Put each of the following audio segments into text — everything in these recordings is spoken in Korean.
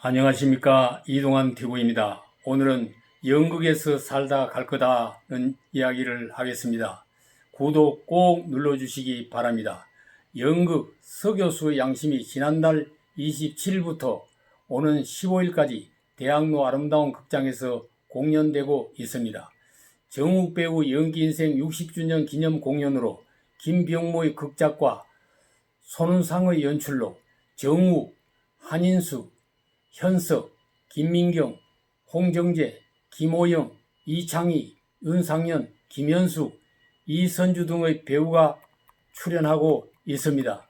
안녕하십니까, 이동환 TV입니다. 오늘은 연극에서 살다 갈 거다는 이야기를 하겠습니다. 구독 꼭 눌러주시기 바랍니다. 연극 서교수의 양심이 지난달 27일부터 오는 15일까지 대학로 아름다운 극장에서 공연되고 있습니다. 정욱 배우 연기인생 60주년 기념 공연으로 김병모의 극작과 손은상의 연출로 정욱, 한인수, 현석, 김민경, 홍정재, 김호영, 이창희, 윤상현, 김현수, 이선주 등의 배우가 출연하고 있습니다.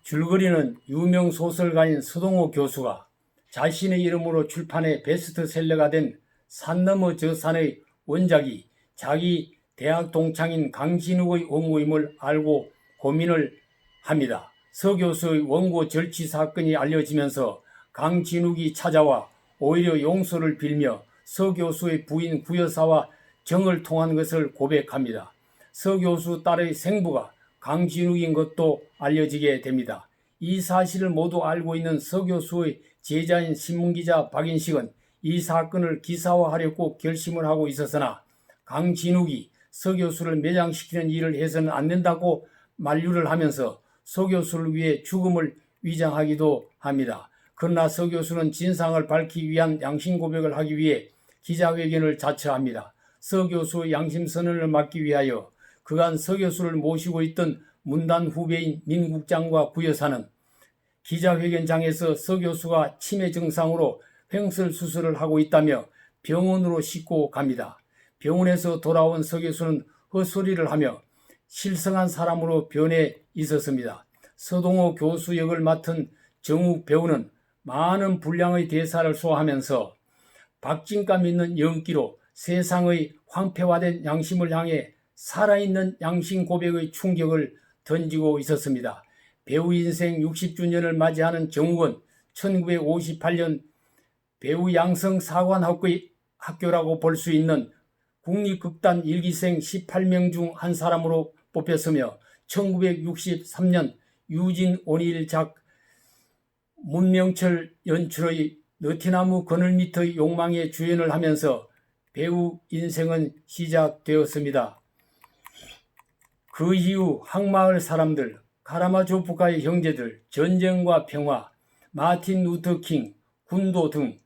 줄거리는 유명 소설가인 서동호 교수가 자신의 이름으로 출판해 베스트셀러가 된 산 너머 저 산의 원작이 자기 대학 동창인 강진욱의 원고임을 알고 고민을 합니다. 서 교수의 원고 절취 사건이 알려지면서 강진욱이 찾아와 오히려 용서를 빌며 서 교수의 부인 구여사와 정을 통한 것을 고백합니다. 서 교수 딸의 생부가 강진욱인 것도 알려지게 됩니다. 이 사실을 모두 알고 있는 서 교수의 제자인 신문기자 박인식은 이 사건을 기사화하려고 결심을 하고 있었으나 강진욱이 서 교수를 매장시키는 일을 해서는 안 된다고 만류를 하면서 서 교수를 위해 죽음을 위장하기도 합니다. 그러나 서 교수는 진상을 밝히기 위한 양심 고백을 하기 위해 기자회견을 자처합니다. 서 교수의 양심 선언을 막기 위하여 그간 서 교수를 모시고 있던 문단 후배인 민 국장과 구여사는 기자회견장에서 서 교수가 치매 증상으로 횡설 수술을 하고 있다며 병원으로 싣고 갑니다. 병원에서 돌아온 서 교수는 헛소리를 하며 실성한 사람으로 변해 있었습니다. 서동호 교수 역을 맡은 정욱 배우는 많은 분량의 대사를 소화하면서 박진감 있는 연기로 세상의 황폐화된 양심을 향해 살아있는 양심 고백의 충격을 던지고 있었습니다. 배우 인생 60주년을 맞이하는 정욱은 1958년 배우 양성 사관학교라고 볼 수 있는 국립극단 1기생 18명 중 한 사람으로 뽑혔으며 1963년 유진 온일작 문명철 연출의 느티나무 그늘 밑의 욕망에 주연을 하면서 배우 인생은 시작되었습니다. 그 이후 항마을 사람들, 카라마조프카의 형제들, 전쟁과 평화, 마틴 루터킹, 군도 등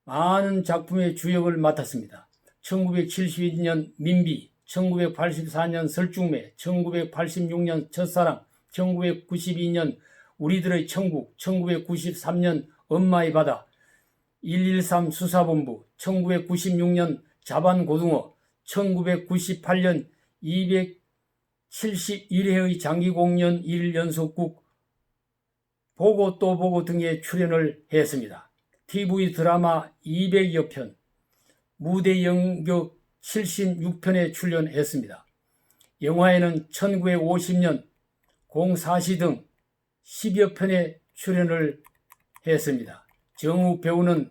많은 작품의 주역을 맡았습니다. 1972년 민비, 1984년 설중매, 1986년 첫사랑, 1992년 우리들의 천국, 1993년 엄마의 바다, 113 수사본부, 1996년 자반고등어, 1998년 271회의 장기공연 1연속극 보고 또 보고 등에 출연을 했습니다. TV 드라마 200여 편, 무대 연극 76편에 출연했습니다. 영화에는 1950년 공사시 등 10여 편에 출연을 했습니다. 정욱 배우는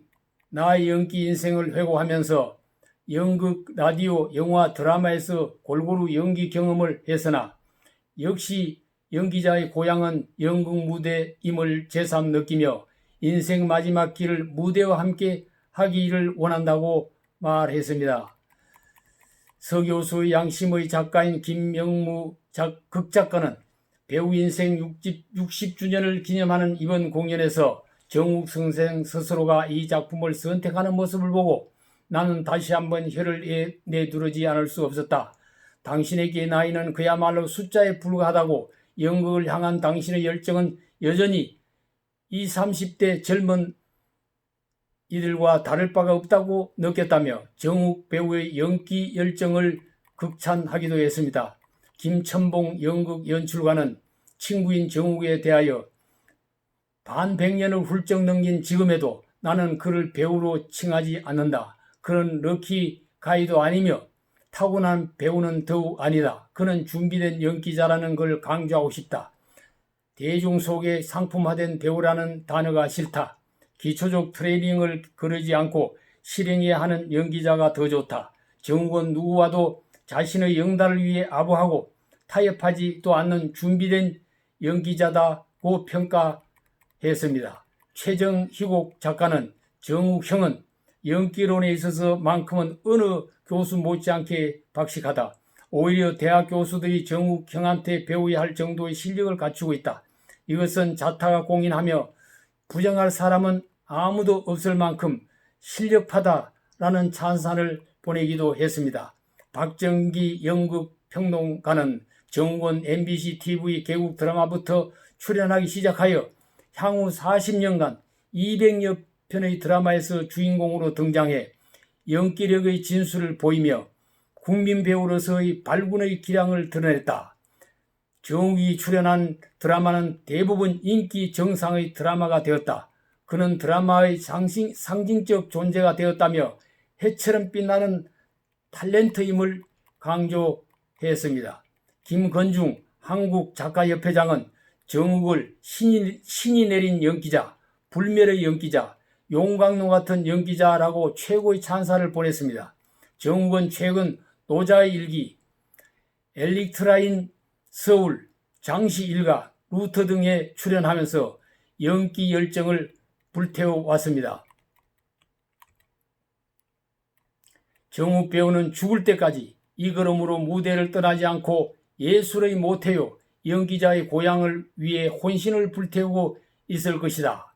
나의 연기 인생을 회고하면서 연극, 라디오, 영화, 드라마에서 골고루 연기 경험을 했으나 역시 연기자의 고향은 연극 무대임을 새삼 느끼며 인생 마지막 길을 무대와 함께 하기를 원한다고 말했습니다. 서 교수의 양심의 작가인 김명무 극작가는 배우 인생 60주년을 기념하는 이번 공연에서 정욱 선생 스스로가 이 작품을 선택하는 모습을 보고 나는 다시 한번 혀를 내두르지 않을 수 없었다. 당신에게 나이는 그야말로 숫자에 불과하다고 연극을 향한 당신의 열정은 여전히 20, 30대 젊은 이들과 다를 바가 없다고 느꼈다며 정욱 배우의 연기 열정을 극찬하기도 했습니다. 김천봉 연극 연출가는 친구인 정욱에 대하여 반백년을 훌쩍 넘긴 지금에도 나는 그를 배우로 칭하지 않는다. 그는 럭키 가이도 아니며 타고난 배우는 더욱 아니다. 그는 준비된 연기자라는 걸 강조하고 싶다. 대중 속에 상품화된 배우라는 단어가 싫다. 기초적 트레이닝을 거르지 않고 실행해야 하는 연기자가 더 좋다. 정욱은 누구와도 자신의 영달을 위해 아부하고 타협하지도 않는 준비된 연기자다고 평가했습니다. 최정희곡 작가는 정욱형은 연기론에 있어서만큼은 어느 교수 못지않게 박식하다. 오히려 대학 교수들이 정욱형한테 배워야 할 정도의 실력을 갖추고 있다. 이것은 자타가 공인하며 부정할 사람은 아무도 없을 만큼 실력파다라는 찬사를 보내기도 했습니다. 박정기 연극 평론가는 정우원 MBC TV 개국 드라마부터 출연하기 시작하여 향후 40년간 200여 편의 드라마에서 주인공으로 등장해 연기력의 진수를 보이며 국민 배우로서의 발군의 기량을 드러냈다. 정욱이 출연한 드라마는 대부분 인기 정상의 드라마가 되었다. 그는 드라마의 상징적 존재가 되었다며 해처럼 빛나는 탤런트임을 강조했습니다. 김건중 한국작가협회장은 정욱을 신이 내린 연기자, 불멸의 연기자, 용광로 같은 연기자라고 최고의 찬사를 보냈습니다. 정욱은 최근 노자의 일기, 엘릭트라인 서울, 장시 일가, 루터 등에 출연하면서 연기 열정을 불태워 왔습니다. 정욱 배우는 죽을 때까지 이 걸음으로 무대를 떠나지 않고 예술의 모태요, 연기자의 고향을 위해 혼신을 불태우고 있을 것이다.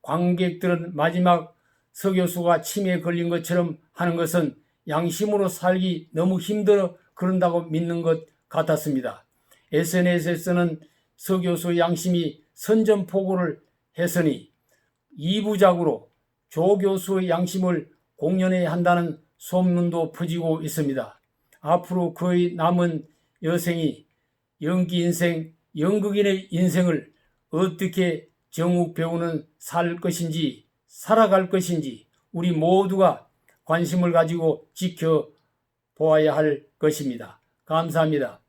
관객들은 마지막 서 교수가 치매에 걸린 것처럼 하는 것은 양심으로 살기 너무 힘들어 그런다고 믿는 것 같았습니다. SNS에서는 서 교수의 양심이 선전포고를 했으니 2부작으로 조 교수의 양심을 공연해야 한다는 소문도 퍼지고 있습니다. 앞으로 그의 남은 여생이 연기 인생, 연극인의 인생을 어떻게 정욱 배우는 살 것인지, 살아갈 것인지 우리 모두가 관심을 가지고 지켜보아야 할 것입니다. 감사합니다.